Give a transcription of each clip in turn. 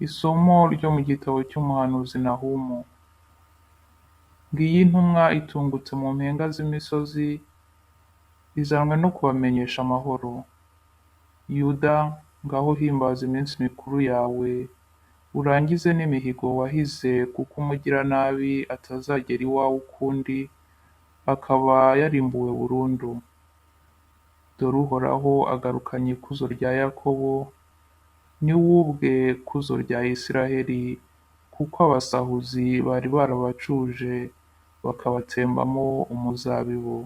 Isomo ryo mu gitabo cy'umuhanuzi Nahumu. Ngiyi intumwa itungutse mu mpinga z'imisozi, izanywe no kubamenyesha amahoro. Yuda, ngaho himbaza iminsi mikuru yawe, urangize n'imihigo wahize, kuko umugiranabi atazagera iwawe ukundi, akaba yarimbuwe burundu. Dore Uhoraho agarukanye ikuzo rya Yakobo, ni we ubwe kuzo rya Isiraheli, kuko abasahuzi bari barabacuje, bakabatsembamo umuzabibu.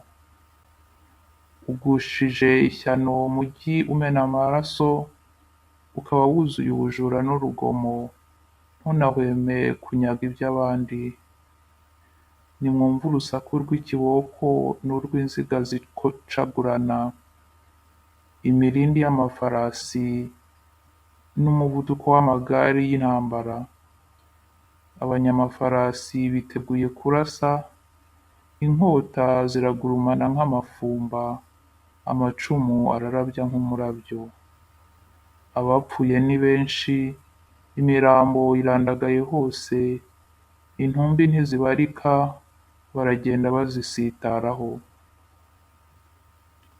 Ugushije ishyano umujyi umena amaraso, ukaba wuzuye ubujura n'urugomo, ntunahweme kunyaga iby'abandi. Nimwumve urusaku rw'ikiboko n'urw'inziga zikocagurana, imirindi y'amafarasi n'umuvuduko w'amagare y'intambara. Abanyamafarasi biteguye kurasa, inkota ziragurumana nk'amafumba, amacumu ararabya nk'umurabyo. Abapfuye ni benshi, imirambo irandagaye hose, intumbi ntizibarika, baragenda bazisitaraho.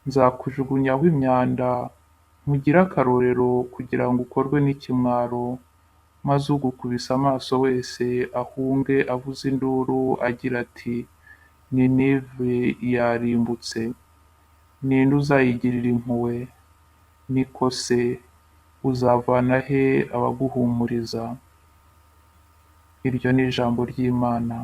Nzakujugunyaho imyanda, nkugire akarorero kugira ngo ukorwe n'ikimwaro, maze ugukubise amaso wese ahunge avuza induru agira ati, Ninive yarimbutse. Ni nde uzayigirira impuhwe? Niko se, uzavana he abaguhumuriza? Iryo ni ijambo ry'Imana.